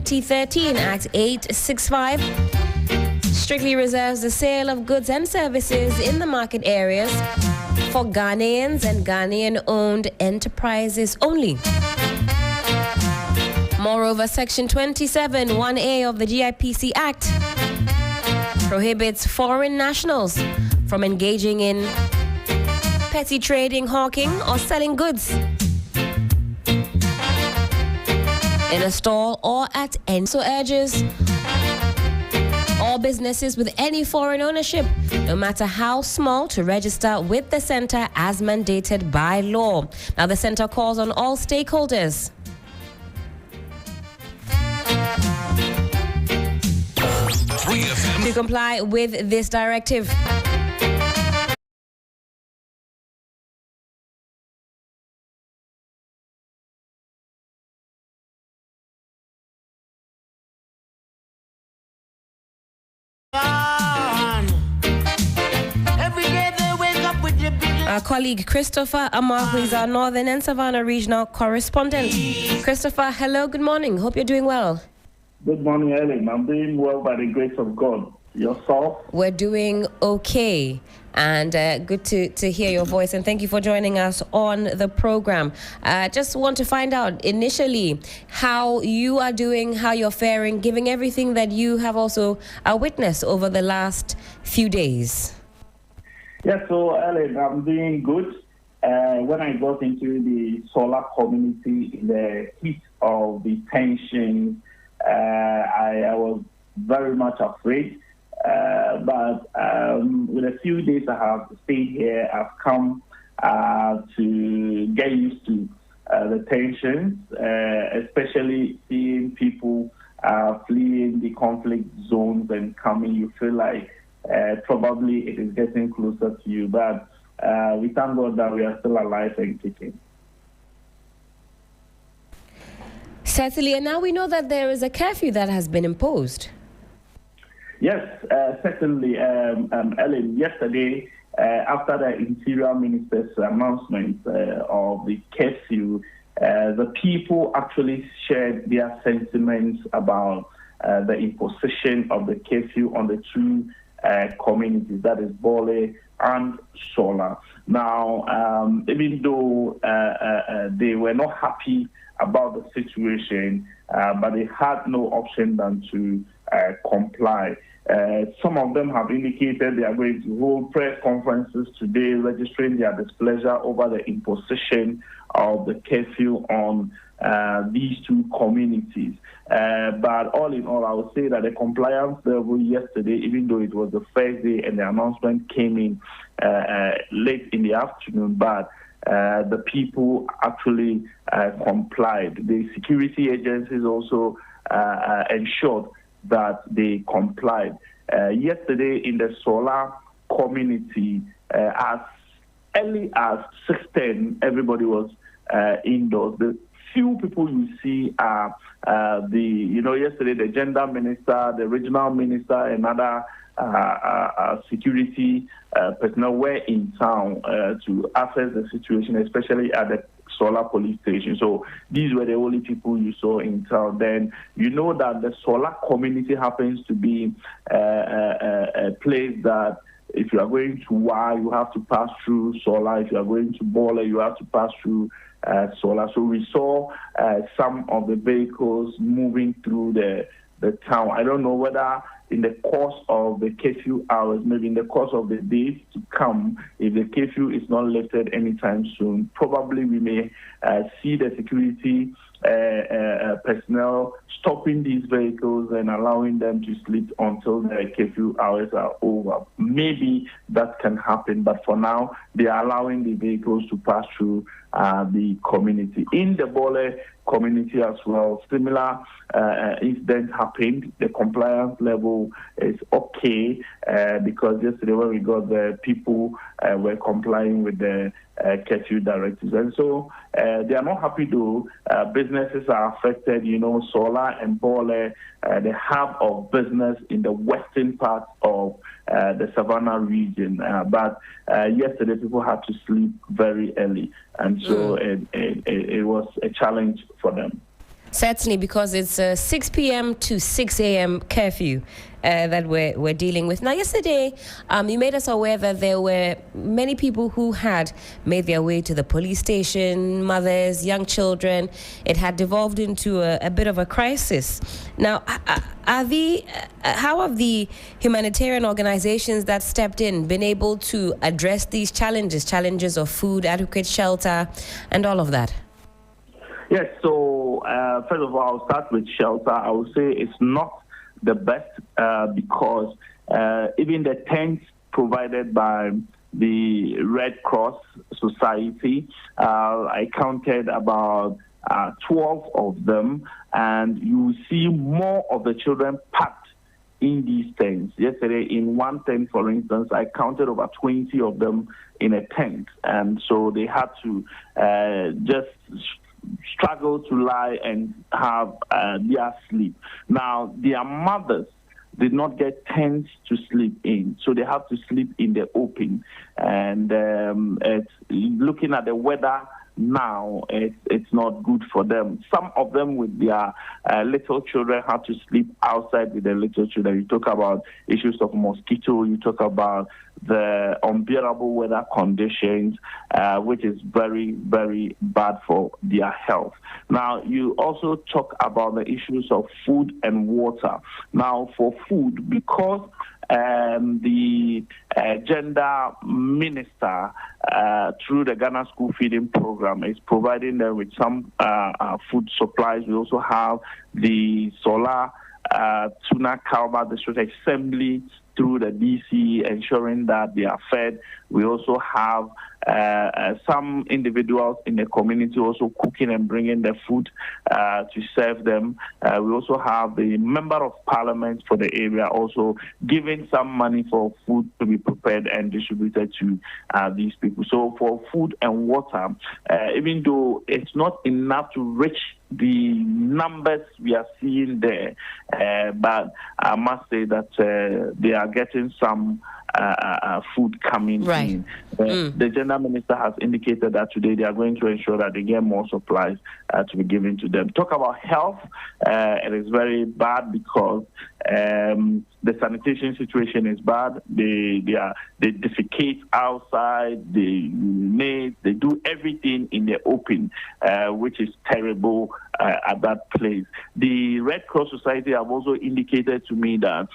2013, Act 865, strictly reserves the sale of goods and services in the market areas for Ghanaians and Ghanaian-owned enterprises only. Moreover, Section 27, 1A of the GIPC Act prohibits foreign nationals from engaging in petty trading, hawking, or selling goods in a stall or at any. So urges all businesses with any foreign ownership, no matter how small, to register with the center as mandated by law. Now, the center calls on all stakeholders to comply with this directive. Our colleague Christopher Amar, who is our Northern and Savannah regional correspondent. Christopher, hello, good morning. Hope you're doing well. Good morning, Ellen. I'm doing well by the grace of God. Yourself? We're doing okay. And good to hear your voice. And thank you for joining us on the program. Just want to find out initially how you are doing, how you're faring, given everything that you have also witnessed over the last few days. Yes, so Ellen, I'm doing good. When I got into the Sawla community in the heat of the tension, I was very much afraid. But with a few days I have stayed here, I've come to get used to the tensions, especially seeing people fleeing the conflict zones and coming. You feel like probably it is getting closer to you, but we thank God that we are still alive and kicking. Certainly, and now we know that there is a curfew that has been imposed. Yes, certainly, Ellen. Yesterday, after the Interior Minister's announcement of the curfew, the people actually shared their sentiments about the imposition of the curfew on the two communities, that is Bole and Sawla. Now, even though they were not happy about the situation, but they had no option than to comply. Some of them have indicated they are going to hold press conferences today, registering their displeasure over the imposition of the curfew on these two communities. But all in all, I would say that the compliance level yesterday, even though it was the first day and the announcement came in late in the afternoon, but the people actually complied. The security agencies also ensured that they complied. Yesterday in the Sawla community, as early as 6:10, everybody was indoors. The few people you see are yesterday the gender minister, the regional minister, and other security personnel were in town to assess the situation, especially at the Sawla police station. So these were the only people you saw in town. Then you know that the Sawla community happens to be a place that if you are going to Wa, you have to pass through Sawla. If you are going to Bole, you have to pass through Sawla. So we saw some of the vehicles moving through the town. I don't know whether in the course of the curfew hours, maybe in the course of the days to come, if the curfew is not lifted anytime soon, probably we may see the security personnel stopping these vehicles and allowing them to sleep until the curfew hours are over. Maybe that can happen, but for now, they are allowing the vehicles to pass through the community. In the Bole community as well, similar incident happened. The compliance level is okay because yesterday when we got the people were complying with the curfew directives. And so they are not happy though. Businesses are affected, you know, Sawla and Bole, the hub of business in the western part of the Savannah region. But yesterday people had to sleep very early. And so it was a challenge for them. Certainly, because it's 6 p.m. to 6 a.m. curfew that we're dealing with. Now, yesterday, you made us aware that there were many people who had made their way to the police station, mothers, young children. It had devolved into a bit of a crisis. Now, how have the humanitarian organizations that stepped in been able to address these challenges of food, adequate shelter, and all of that? Yes, so first of all, I'll start with shelter. I would say it's not the best because even the tents provided by the Red Cross Society, I counted about 12 of them, and you see more of the children packed in these tents. Yesterday, in one tent, for instance, I counted over 20 of them in a tent, and so they had to just struggle to lie and have their sleep. Now, their mothers did not get tents to sleep in, so they have to sleep in the open. And it's looking at the weather now, it's not good for them. Some of them with their little children have to sleep outside with their little children. You talk about issues of mosquito, you talk about the unbearable weather conditions, which is very, very bad for their health. Now, you also talk about the issues of food and water. Now, for food, because the gender minister through the Ghana School Feeding Program is providing them with some food supplies. We also have the Sawla-Tuna-Kalba District Assembly through the DC ensuring that they are fed. We also have some individuals in the community also cooking and bringing the food to serve them. We also have the member of parliament for the area also giving some money for food to be prepared and distributed to these people. So for food and water, even though it's not enough to reach the numbers we are seeing there, but I must say that they are getting some food coming in. The general minister has indicated that today they are going to ensure that they get more supplies to be given to them. Talk about health, it is very bad because the sanitation situation is bad. They defecate outside, they urinate, they do everything in the open, which is terrible at that place. The Red Cross Society have also indicated to me that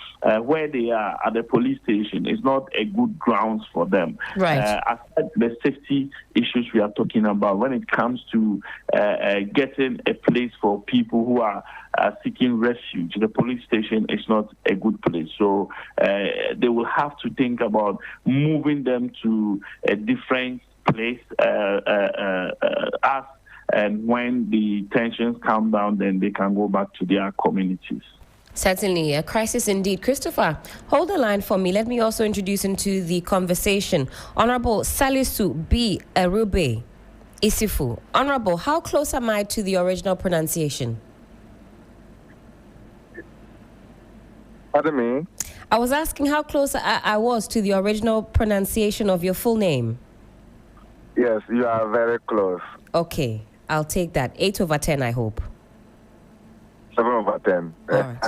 where they are at the police station is not a good grounds for them. Aside the safety issues we are talking about, when it comes to getting a place for people who are seeking refuge, the police station is not a good place. So they will have to think about moving them to a different place and when the tensions calm down, then they can go back to their communities. Certainly, a crisis indeed. Christopher, hold the line for me. Let me also introduce into the conversation Honorable Salisu B. Erube Isifu. Honorable, how close am I to the original pronunciation? Pardon me? I was asking how close I was to the original pronunciation of your full name. Yes, you are very close. Okay, I'll take that. 8 over 10, I hope. 7 over 10. All right.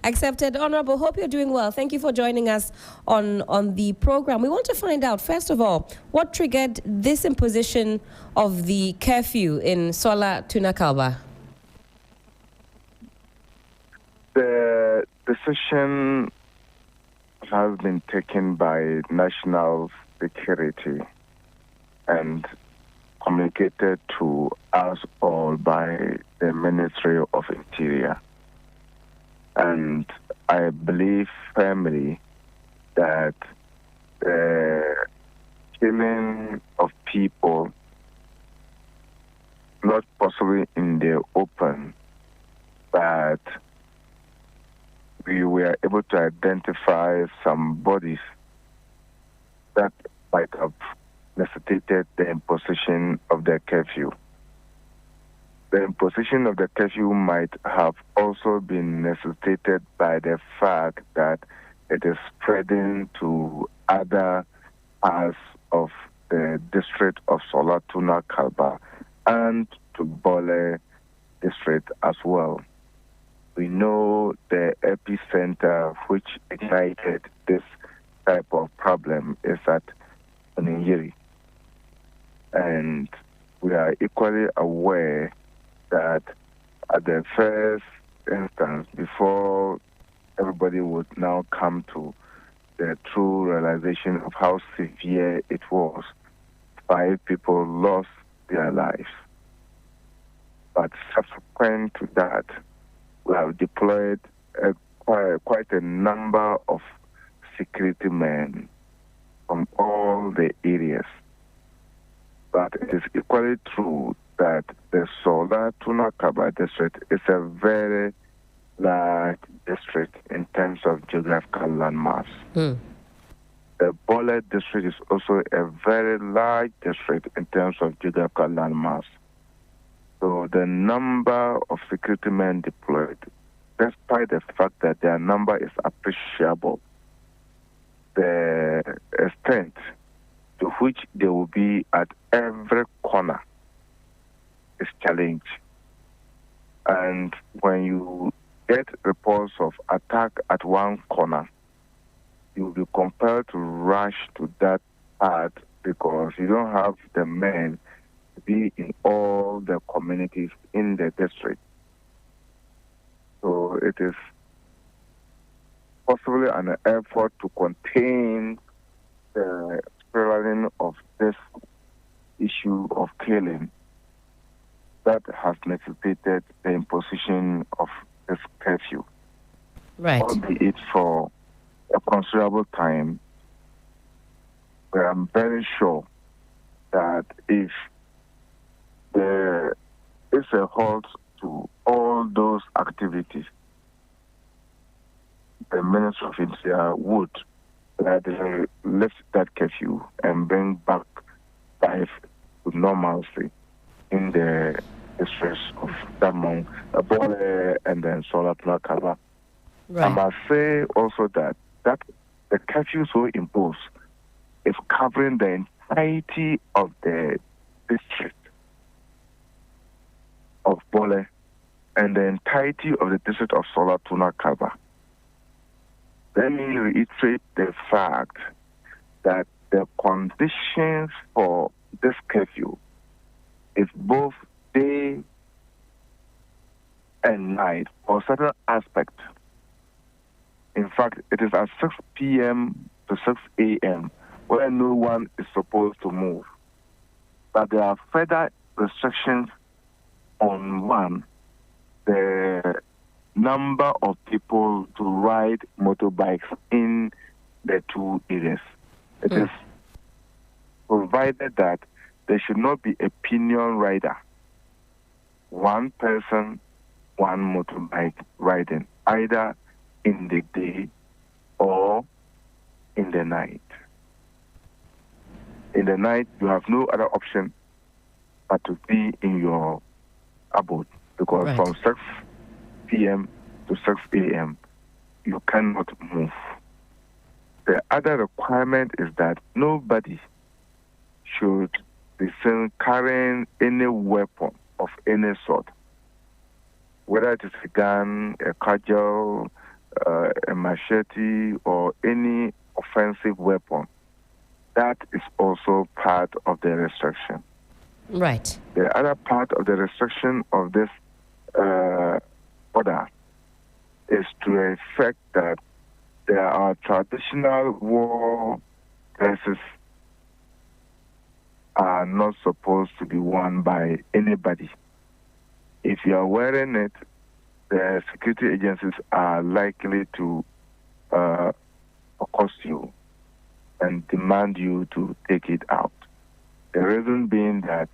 Accepted. Honorable, hope you're doing well. Thank you for joining us on the program. We want to find out, first of all, what triggered this imposition of the curfew in Sawla-Tuna-Kalba? The decision has been taken by national security and communicated to us all by the Ministry of Interior. And I believe firmly that the killing of people, not possibly in the open, but we were able to identify some bodies that might have necessitated the imposition of the curfew. The imposition of the curfew might have also been necessitated by the fact that it is spreading to other parts of the district of Sawla-Tuna-Kalba and to Bole district as well. We know the epicenter which ignited this type of problem is at Oninyiri. And we are equally aware that at the first instance, before everybody would now come to the true realization of how severe it was, 5 people lost their lives. But subsequent to that, we have deployed quite a number of security men from all the areas. But it is equally true that the Sawla-Tuna-Kalba district is a very large district in terms of geographical landmass. The Bole district is also a very large district in terms of geographical landmass. So the number of security men deployed, despite the fact that their number is appreciable, the extent to which they will be at every corner is challenged. And when you get reports of attack at one corner, you will be compelled to rush to that part because you don't have the men to be in all the communities in the district. So it is possibly an effort to contain the spiraling of this issue of killing that has necessitated the imposition of this curfew. Right. Albeit for a considerable time, but I'm very sure that if there is a halt to all those activities, the Ministry of Interior would lift that curfew and bring back life to normalcy in the districts of Damong, Bole, and then Sawla-Tuna-Kalba. Right. I must say also that the curfew so imposed is covering the entirety of the district of Bole and the entirety of the district of Sawla-Tuna-Kalba. Let me reiterate the fact that the conditions for this curfew is both day and night for certain aspects. In fact, it is at 6 p.m. to 6 a.m. where no one is supposed to move. But there are further restrictions on one, the number of people to ride motorbikes in the two areas. It is provided that there should not be a pinion rider. One person, one motorbike riding, either in the day or in the night. In the night, you have no other option but to be in your abode because from 6 p.m. to 6 a.m., you cannot move. The other requirement is that nobody should be seen carrying any weapon of any sort, whether it is a gun, a cudgel, a machete, or any offensive weapon. That is also part of the restriction. Right. The other part of the restriction of this order is to the effect that there are traditional war dresses are not supposed to be worn by anybody. If you are wearing it, the security agencies are likely to accost you and demand you to take it out. The reason being that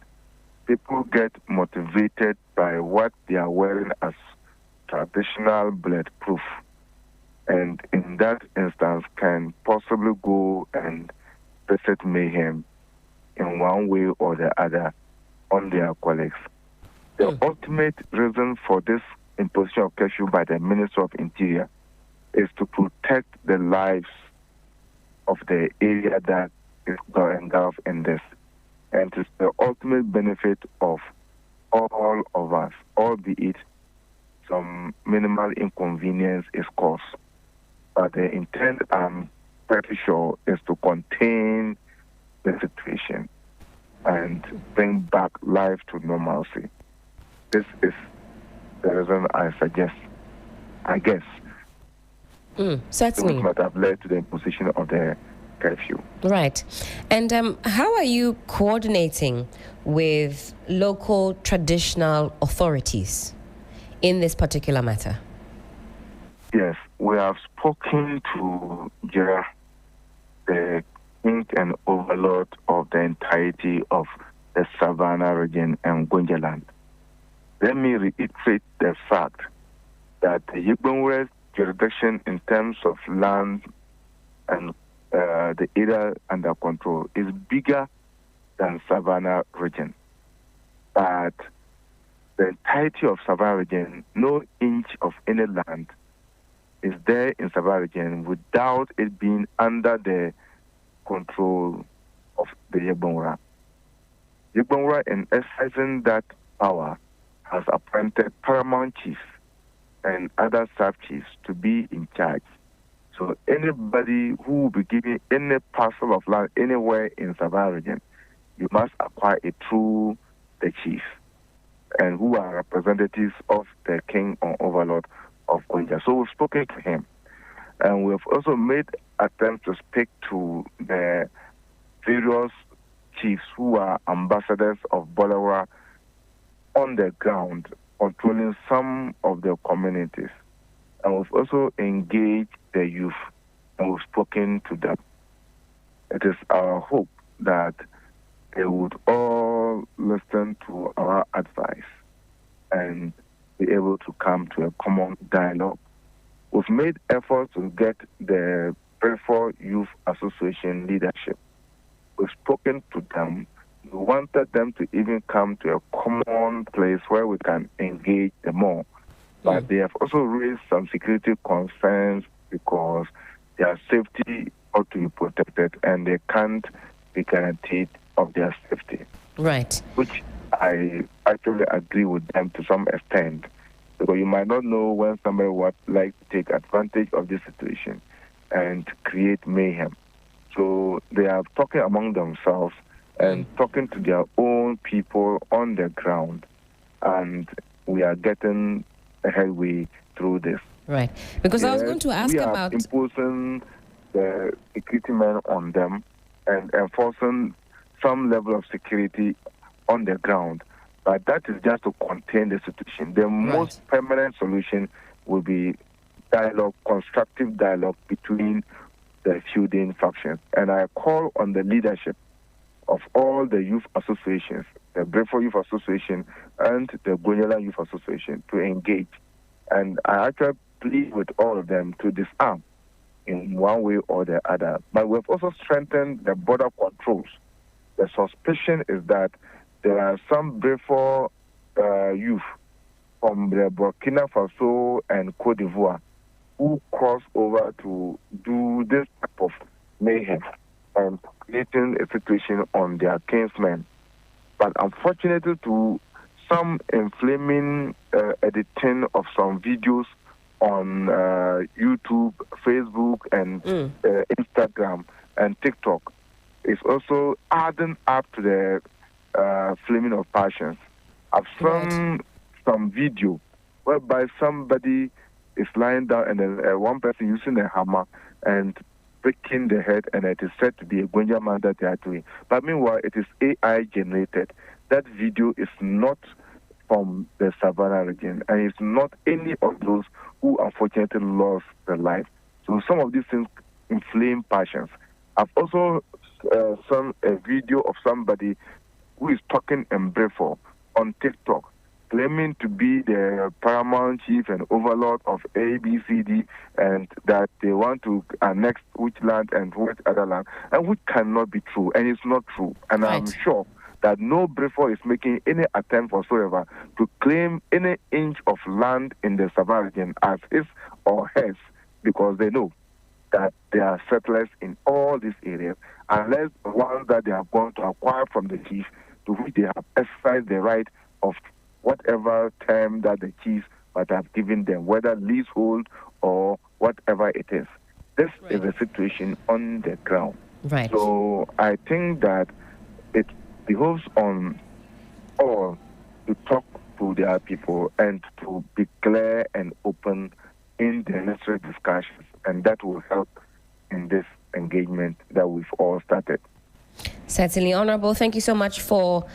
people get motivated by what they are wearing as traditional bulletproof, and in that instance can possibly go and visit mayhem in one way or the other on their colleagues. The ultimate reason for this imposition of curfew by the Minister of Interior is to protect the lives of the area that is engulfed in this. And it's the ultimate benefit of all of us, albeit some minimal inconvenience is caused. But the intent, I'm pretty sure, is to contain the situation and bring back life to normalcy. This is the reason I suggest, I guess, certainly, which might have led to the imposition of the curfew. Right. And how are you coordinating with local traditional authorities in this particular matter? Yes, we have spoken to Jera, the king and overlord of the entirety of the Savannah region and Gonjaland. Let me reiterate the fact that the Yigbonwere's jurisdiction in terms of land and the area under control is bigger than Savannah region. But the entirety of Savannah region, no inch of any land is there in Savannah region without it being under the control of the Yigbonwere. Yigbonwere, in exercising that power, has appointed paramount chiefs and other sub-chiefs to be in charge. So anybody who will be giving any parcel of land anywhere in Savannah region, you must acquire it through the chief, and who are representatives of the king or overlord of Gonja. So we've spoken to him, and we've also made attempts to speak to the various chiefs who are ambassadors of Bolawara on the ground, controlling some of the communities. And we've also engaged the youth, and we've spoken to them. It is our hope that they would all listen to our advice and be able to come to a common dialogue. We've made efforts to get the Prefor Youth Association leadership. We've spoken to them. We wanted them to even come to a common place where we can engage them more. But they have also raised some security concerns because their safety ought to be protected and they can't be guaranteed of their safety. Right. Which I actually agree with them to some extent, because you might not know when somebody would like to take advantage of this situation and create mayhem. So they are talking among themselves and talking to their own people on the ground, and we are getting a headway through this. Right. Because I was going to ask about imposing the security men on them and enforcing some level of security on the ground. But that is just to contain the situation. The most permanent solution will be dialogue, constructive dialogue between the feuding factions. And I call on the leadership of all the youth associations, the Prefor Youth Association and the Gonjaland Youth Association, to engage. And I actually plead with all of them to disarm in one way or the other. But we've also strengthened the border controls. The suspicion is that there are some Prefor youth from the Burkina Faso and Cote d'Ivoire who cross over to do this type of mayhem and creating a situation on their kinsmen. But unfortunately, to some inflaming editing of some videos on YouTube, Facebook, and Instagram and TikTok is also adding up to the flaming of passions. I've seen some video whereby somebody is lying down and then one person using a hammer and breaking the head, and it is said to be a Gonja man that they are doing. But meanwhile, it is AI generated. That video is not from the Savannah region, and it's not any of those who unfortunately lost their life. So some of these things inflame passions. I've also seen a video of somebody who is talking in Prefor on TikTok, claiming to be the paramount chief and overlord of ABCD, and that they want to annex which land and which other land, and which cannot be true, and it's not true. And I'm sure that no Prefor is making any attempt whatsoever to claim any inch of land in the Savannah region as his or hers, because they know that there are settlers in all these areas, unless the ones that they have gone to acquire from the chief, to which they have exercised the right of whatever term that the chief might have given them, whether leasehold or whatever it is. This is the situation on the ground. Right. So I think that it behoves on all to talk to their people and to be clear and open in the necessary discussions, and that will help in this engagement that we've all started. Certainly, Honorable. Thank you so much for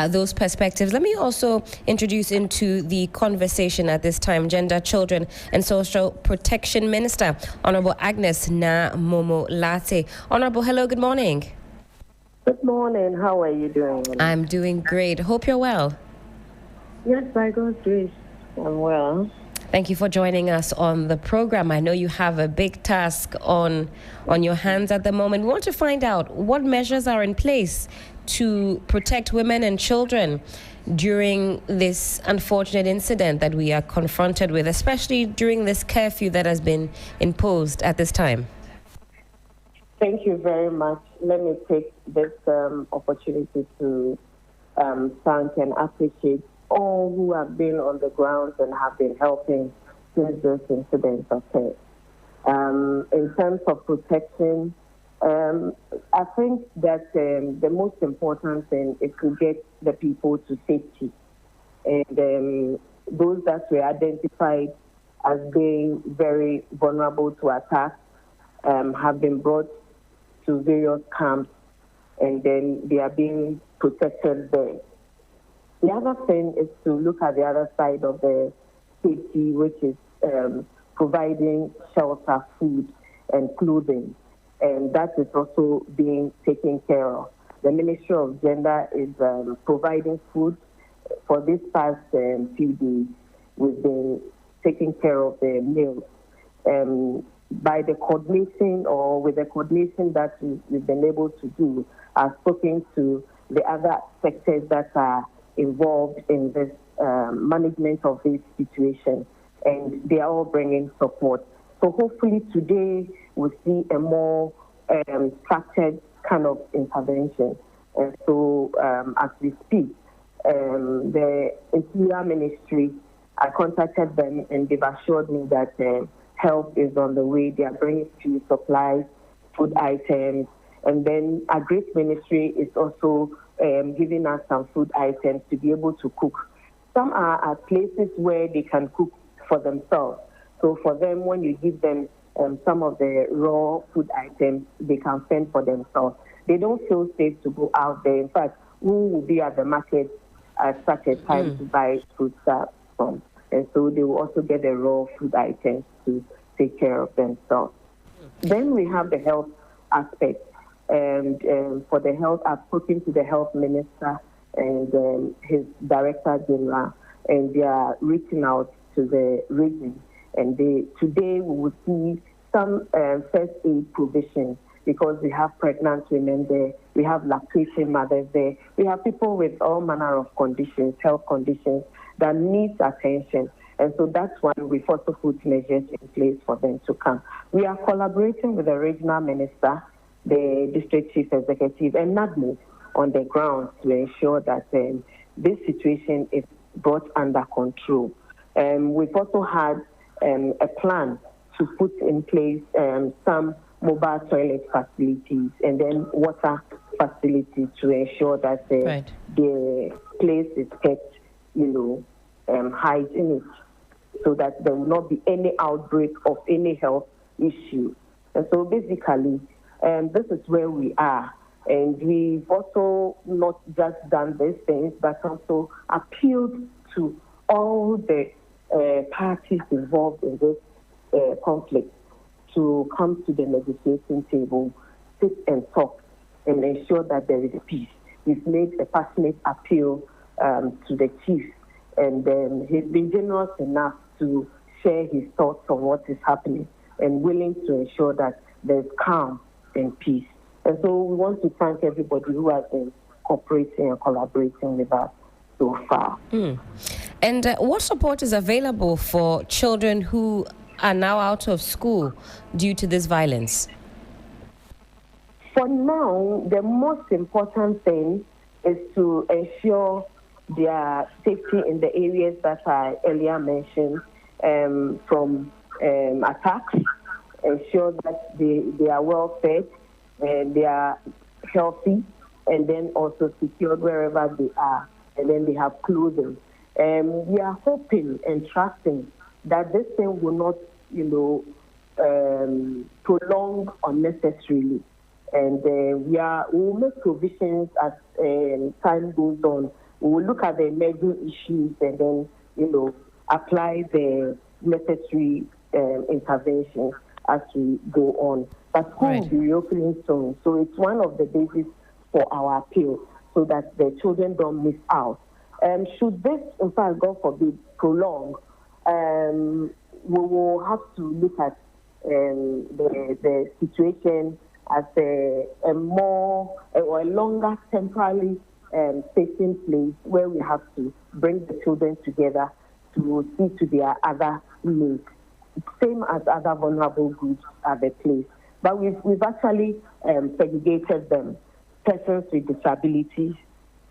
those perspectives. Let me also introduce into the conversation at this time Gender, Children and Social Protection Minister, Honorable Agnes Na Momo Late. Honorable, hello, good morning. Good morning. How are you doing? I'm doing great. Hope you're well. Yes, by God's grace, I'm well. Thank you for joining us on the program. I know you have a big task on your hands at the moment. We want to find out what measures are in place to protect women and children during this unfortunate incident that we are confronted with, especially during this curfew that has been imposed at this time. Thank you very much. Let me take this opportunity to thank and appreciate all who have been on the ground and have been helping since this incident occurred. In terms of protection, I think that the most important thing is to get the people to safety. And those that were identified as being very vulnerable to attack have been brought to various camps, and then they are being protected there. The other thing is to look at the other side of the safety, which is providing shelter, food, and clothing. And that is also being taken care of. The Ministry of Gender is providing food. For this past few days, we've been taking care of the meals. By the coordination or with the coordination that we've been able to do, I've spoken to the other sectors that are involved in this management of this situation, and they are all bringing support. So hopefully today we'll see a more structured kind of intervention. And so as we speak, the Interior Ministry, I contacted them and they've assured me that help is on the way. They are bringing food supplies, food items, and then our Grace Ministry is also giving us some food items to be able to cook. Some are at places where they can cook for themselves. So for them, when you give them some of the raw food items, they can fend for themselves. They don't feel safe to go out there. In fact, who will be at the market at such a time to buy food stuff from? And so they will also get the raw food items to take care of themselves. Then we have the health aspect. And for the health, I've spoken to the health minister and his director general, and they are reaching out to the region. And today we will see some first aid provision, because we have pregnant women there, we have lactating mothers there, we have people with all manner of conditions, health conditions that need attention. And so that's why we've also put measures in place for them to come. We are collaborating with the regional minister, the district chief executive, and NADMO on the ground to ensure that this situation is brought under control. We've also had a plan to put in place some mobile toilet facilities and then water facilities to ensure that the place is kept, hygienic, so that there will not be any outbreak of any health issue. And so basically, this is where we are. And we've also not just done these things, but also appealed to all the parties involved in this conflict to come to the negotiating table, sit and talk, and ensure that there is peace. We've made a passionate appeal to the chief, and he's been generous enough to share his thoughts on what is happening and willing to ensure that there's calm and peace. And so we want to thank everybody who has been cooperating and collaborating with us so far. And what support is available for children who are now out of school due to this violence? For now, the most important thing is to ensure their safety in the areas that I earlier mentioned, from attacks, ensure that they are well fed and they are healthy, and then also secured wherever they are, and then they have clothing. We are hoping and trusting that this thing will not, prolong unnecessarily. And we will make provisions as time goes on. We will look at the emerging issues and then, apply the necessary interventions as we go on. But school will be reopening soon, so it's one of the bases for our appeal, so that the children don't miss out. Should this, in fact, God forbid, prolong, we will have to look at the situation as a longer temporarily taking place, where we have to bring the children together to see to their other needs, same as other vulnerable groups at the place. But we've actually segregated them: persons with disabilities,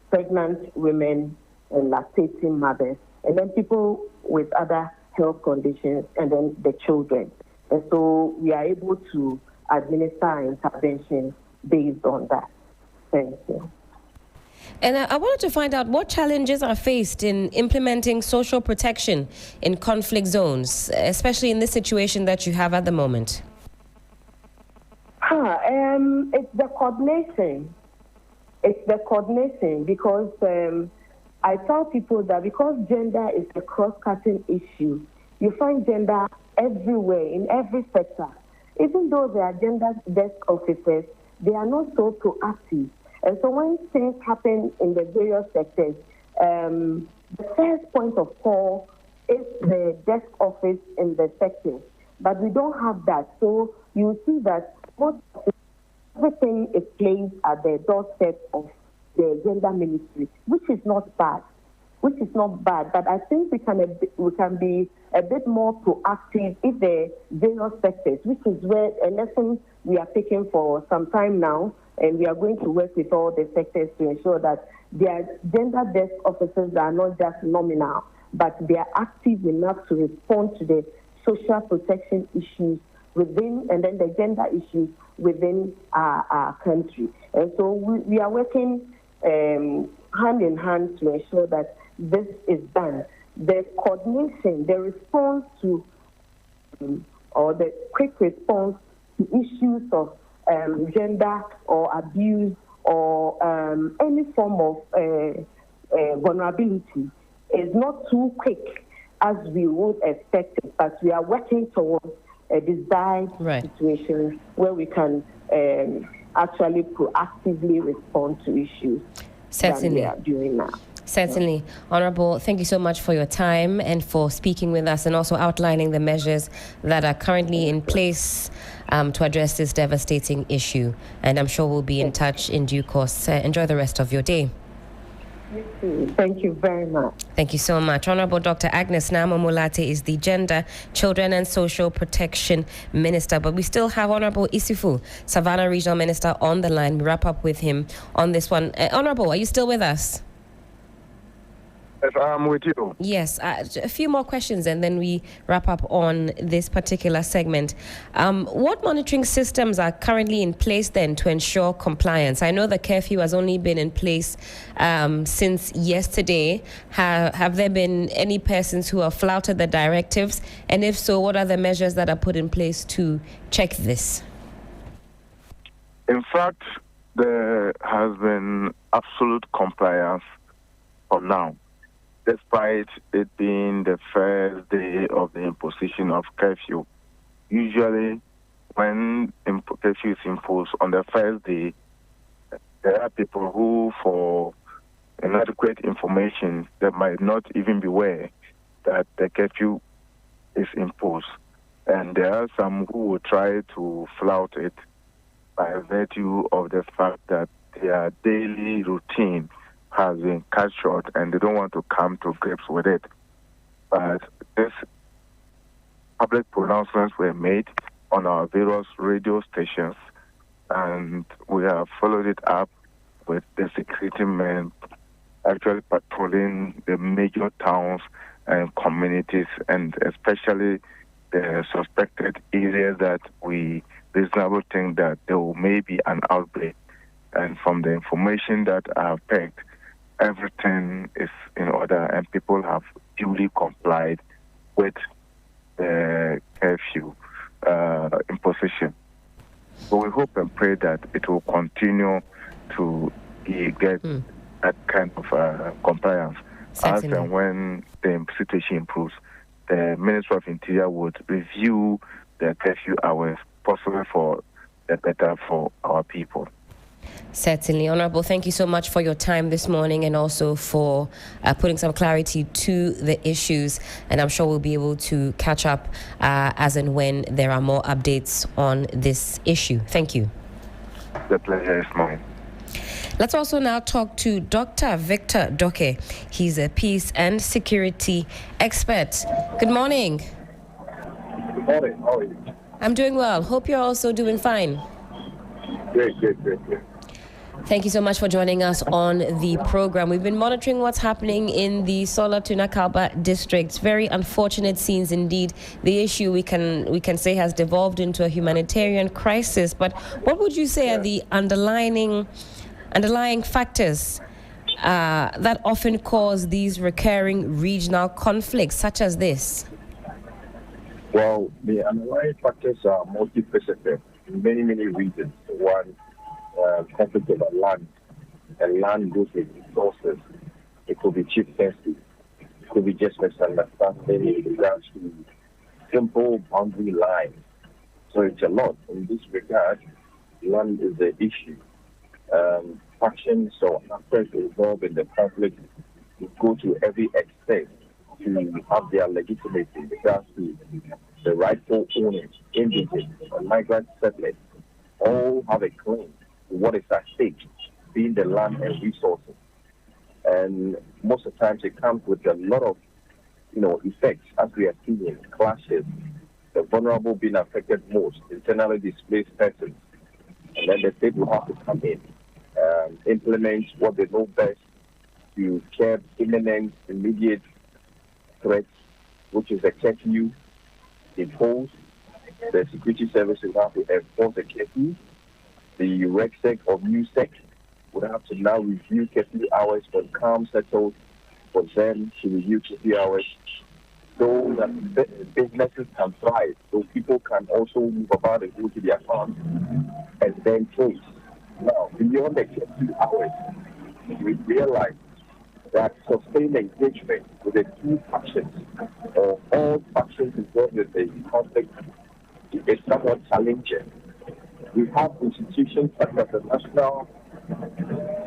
pregnant women, and lactating mothers, and then people with other health conditions, and then the children. And so we are able to administer interventions based on that. Thank you. And I wanted to find out what challenges are faced in implementing social protection in conflict zones, especially in this situation that you have at the moment. It's the coordination. It's the coordination, because I tell people that because gender is a cross-cutting issue, you find gender everywhere, in every sector. Even though they are gender desk officers, they are not so proactive. And so when things happen in the various sectors, the first point of call is the desk office in the sector. But we don't have that. So you see that everything is placed at the doorstep of the gender ministry, which is not bad. But I think we can be a bit more proactive if the various sectors, which is where a lesson we are taking for some time now, and we are going to work with all the sectors to ensure that their gender desk officers are not just nominal, but they are active enough to respond to the social protection issues within, and then the gender issues within our country. And so we are working hand in hand to ensure that this is done. The coordination, the response to, or the quick response to issues of gender or abuse or any form of vulnerability is not too quick as we would expect it, but we are working towards a desired situation where we can actually proactively respond to issues that we are doing now. Certainly. Honorable, thank you so much for your time and for speaking with us and also outlining the measures that are currently in place to address this devastating issue. And I'm sure we'll be in touch in due course. Enjoy the rest of your day. Thank you very much. Thank you so much. Honorable Dr. Agnes Namo-Molate is the Gender, Children and Social Protection Minister. But we still have Honorable Isifu, Savannah Regional Minister, on the line. We wrap up with him on this one. Honorable, are you still with us? Yes, I'm with you. Yes, a few more questions and then we wrap up on this particular segment. What monitoring systems are currently in place then to ensure compliance? I know the curfew has only been in place since yesterday. Have there been any persons who have flouted the directives? And if so, what are the measures that are put in place to check this? In fact, there has been absolute compliance from now, despite it being the first day of the imposition of curfew. Usually, when curfew is imposed on the first day, there are people who, for inadequate information, they might not even be aware that the curfew is imposed. And there are some who will try to flout it by virtue of the fact that their daily routine has been cut short and they don't want to come to grips with it. But these public pronouncements were made on our various radio stations, and we have followed it up with the security men actually patrolling the major towns and communities, and especially the suspected areas that we reasonably think that there may be an outbreak. And from the information that I've picked, everything is in order and people have duly complied with the curfew imposition. So we hope and pray that it will continue to get that kind of compliance. Certainly. As and when the situation improves, the Ministry of Interior would review the curfew hours, possibly for the better for our people. Certainly. Honorable, thank you so much for your time this morning and also for putting some clarity to the issues. And I'm sure we'll be able to catch up as and when there are more updates on this issue. Thank you. The pleasure is mine. Let's also now talk to Dr. Victor Doke. He's a peace and security expert. Good morning. Good morning. How are you? I'm doing well. Hope you're also doing fine. Great. Thank you so much for joining us on the program. We've been monitoring what's happening in the Sawla-Tuna-Kalba district. Very unfortunate scenes indeed. The issue we can say has devolved into a humanitarian crisis. But what would you say are the underlying factors that often cause these recurring regional conflicts such as this? Well, the underlying factors are multifaceted in many reasons. One, conflict over land, and land goes with resources. It could be chieftaincy. It could be just misunderstanding in regards to simple boundary lines. So it's a lot. In this regard, land is the issue. Factions or actors involved in the conflict will go to every extent to have their legitimacy in regards to the rightful owners, indigenous, or migrant settlers, all have a claim to what is at stake, being the land and resources. And most of the times it comes with a lot of, effects, as we are seeing, clashes, the vulnerable being affected most, internally displaced persons. And then the state will have to come in, implement what they know best to curb imminent, immediate threats, which is the curfew imposed. The security services have to enforce the curfew. The RECSEC or MUSEC would have to now review curfew hours when calm settles, for them to review curfew hours so that businesses can thrive, so people can also move about and go to their farms and then trade. Now, beyond the curfew hours, we realize that sustained engagement with the two factions or all factions involved in the conflict is somewhat challenging. We have institutions such as the National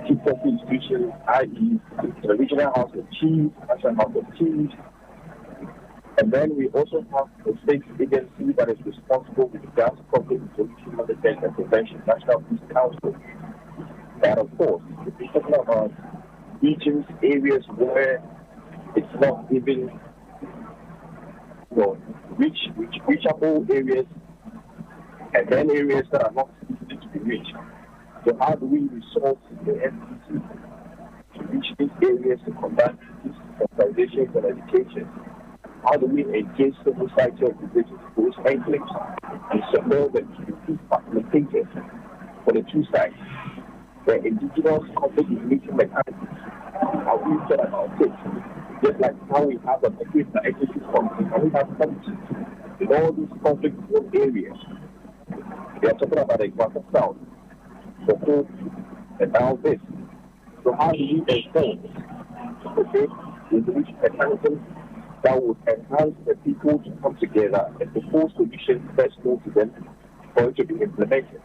Security Institution, i.e., the Regional House of Chiefs, National House of Chiefs, and then we also have the state agency that is responsible with regards to conflict resolution, management and prevention, National Peace Council. And of course, if we're talking about regions, areas where it's not even reachable areas, and then areas that are not easy to be reached. So how do we resource the FCC to reach these areas to combat these sensitizations and education? How do we engage civil society organizations, those enclaves, and support them to be facilitators for the two sides? The indigenous conflict resolution mechanisms, how we thought about it, just like how we have a mechanism that executes conflict, and we have committees in all these conflict areas. They are talking about the Equator South, the Coast, and now this. So how do we enforce, resolution mechanisms that would enhance the people to come together and propose solutions best known to them for it to be implemented?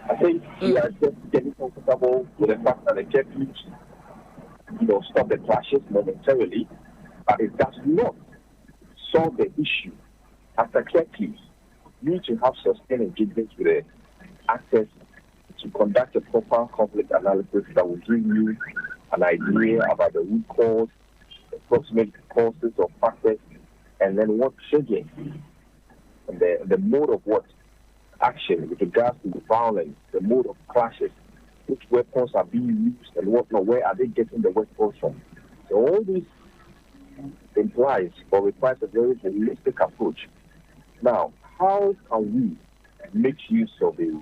I think we are just getting comfortable with the fact that the curfews, stop the clashes momentarily, but it does not solve the issue. After curfews, you need to have sustained engagement with the actors to conduct a proper conflict analysis that will bring you an idea about the root cause, the approximate causes or factors, and then what triggers and the mode of what action with regards to the violence, the mode of clashes, which weapons are being used and whatnot, where are they getting the weapons from. So all this implies or requires a very holistic approach. Now, how can we make use of the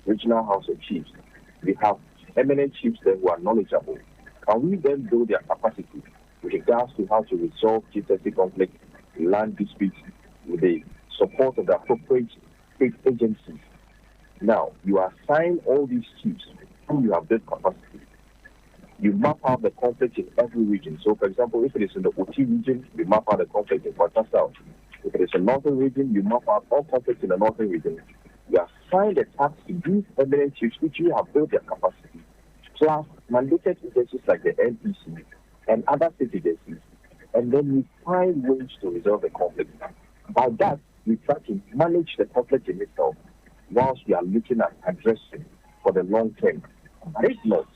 regional House of Chiefs? We have eminent chiefs there who are knowledgeable. Can we then build their capacity with regards to how to resolve chieftaincy conflict, land disputes, with the support of the appropriate state agencies? Now, you assign all these chiefs who you have built capacity. You map out the conflict in every region. So, for example, if it is in the OT region, you map out the conflict in Kwanta South. If it is a northern region, you map out all conflicts in the northern region. You assign the task to these eminent chiefs which you have built their capacity, plus mandated agencies like the NPC and other state agencies, and then you find ways to resolve the conflict. By that, we try to manage the conflict in itself whilst we are looking at addressing for the long term. But if not,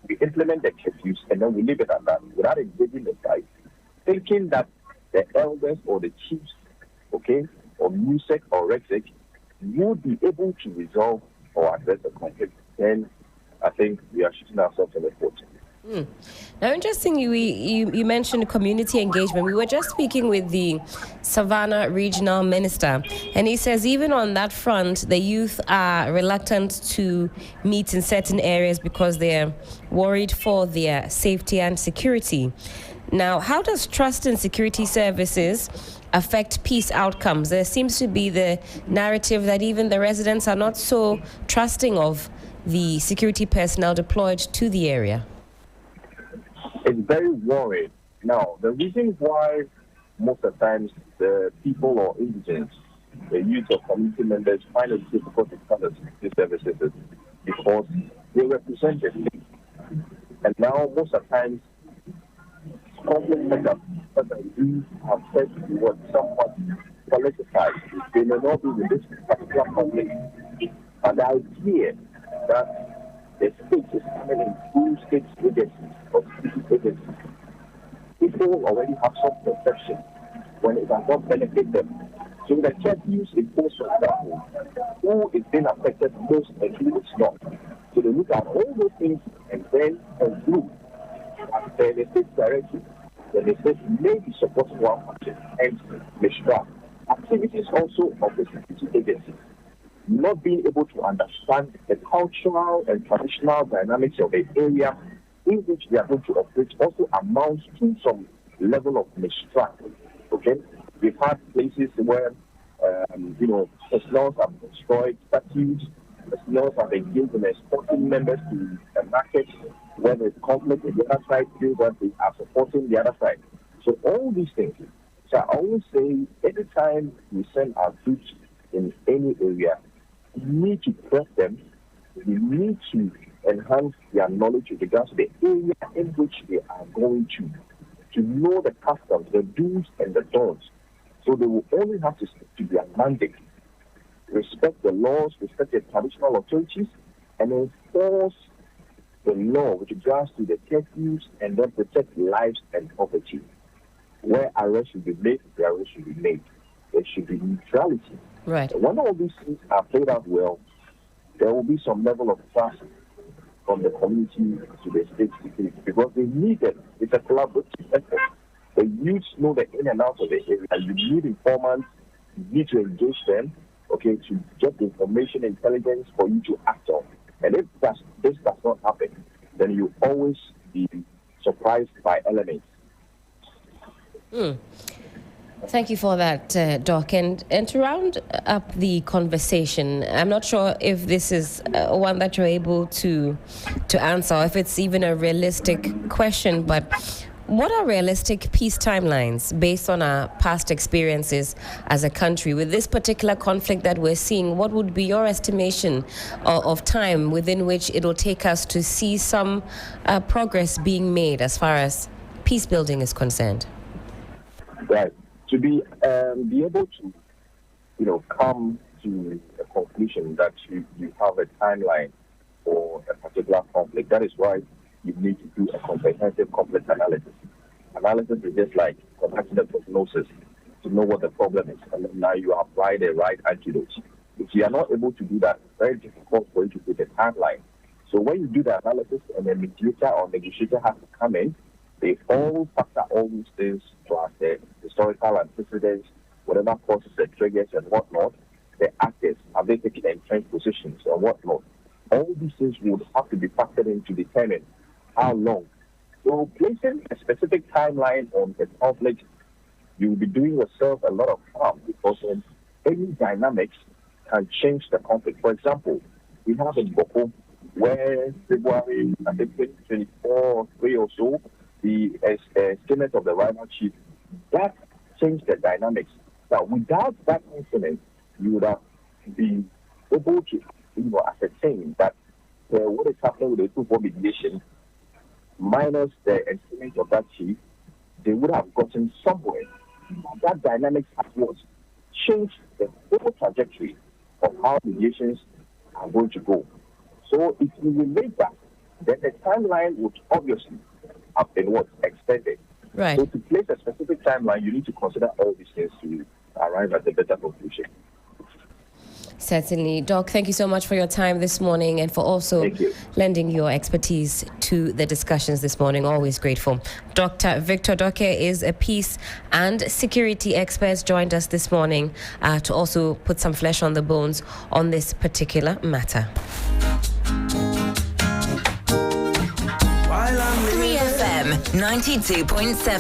we implement the curfews and then we leave it at that without engaging the side, thinking that the elders or the chiefs, okay, or music or rhetoric would be able to resolve or address the conflict. Then I think we are shooting ourselves in the foot. Now, interestingly, you mentioned community engagement. We were just speaking with the Savannah Regional Minister, and he says even on that front, the youth are reluctant to meet in certain areas because they're worried for their safety and security. Now, how does trust in security services affect peace outcomes? There seems to be the narrative that even the residents are not so trusting of the security personnel deployed to the area. It's very worrying. Now, the reason why most of the times the people or indigents, the youth or community members find it difficult to trust the security services is because they represent the state. And now, most of the times, conflict that we have said to what somewhat politicized, they may not be with this particular conflict. And the idea that the state is coming in through state agencies or city agencies, people already have some perception when it does not benefit them. So the curfews imposed, for example, who is being affected most and who is not. So they look at all those things and then conclude and then the state direction, then the state may be supporting one function and mistra. Activities also of the security agencies not being able to understand the cultural and traditional dynamics of the area in which they are going to operate also amounts to some level of mistrust. Okay, we've had places where personnel have destroyed statues, personnel have engaged in escorting members to a market where there's conflict in the other side, feel that they are supporting the other side. So all these things. So I always say, anytime we send our troops in any area, we need to press them, we need to enhance their knowledge with regards to the area in which they are going to know the customs, the do's and the don'ts. So they will only have to stick to their mandate, respect the laws, respect the traditional authorities, and enforce the law with regards to the curfews and then protect lives and property. Where arrests should be made, the arrests should be made. There should be neutrality. Right. When all these things are played out well, there will be some level of trust from the community to the state security because they need it. It's a collaborative effort. The youths know the in and out of the area. You need informants, you need to engage them, okay, to get the information, intelligence for you to act on. And if this does not happen, then you always be surprised by elements. Thank you for that, Doc. And to round up the conversation, I'm not sure if this is one that you're able to answer, or if it's even a realistic question, but what are realistic peace timelines based on our past experiences as a country? With this particular conflict that we're seeing, what would be your estimation of time within which it will take us to see some progress being made as far as peace building is concerned? Right. To be able to, come to a conclusion that you have a timeline for a particular conflict. That is why you need to do a comprehensive conflict analysis. Analysis is just like conducting a prognosis to know what the problem is, and then now you apply the right antidotes. If you are not able to do that, it's very difficult for you to put a timeline. So when you do the analysis and the mediator or negotiator has to come in, they all factor all these things plus the historical antecedents, whatever causes the triggers and whatnot, the actors, have they taken entrenched positions or whatnot. All these things would have to be factored in to determine how long. So placing a specific timeline on the conflict, you will be doing yourself a lot of harm because any dynamics can change the conflict. For example, we have in Boko, where February, I think 2024, 3 or so, the statement of the rival chief, that changed the dynamics. Now, without that incident, you would have been able to ascertain that what is happening with the two-4 mediation, minus the estimate of that chief, they would have gotten somewhere. That dynamics has what changed the whole trajectory of how mediations are going to go. So if you relate that, then the timeline would obviously have been extended. Right. So to place a specific timeline, you need to consider all these things to arrive at a better conclusion. Certainly. Doc, thank you so much for your time this morning and for also lending your expertise to the discussions this morning. Always grateful. Dr. Victor Doke is a peace and security expert, joined us this morning to also put some flesh on the bones on this particular matter. 3FM 92.7.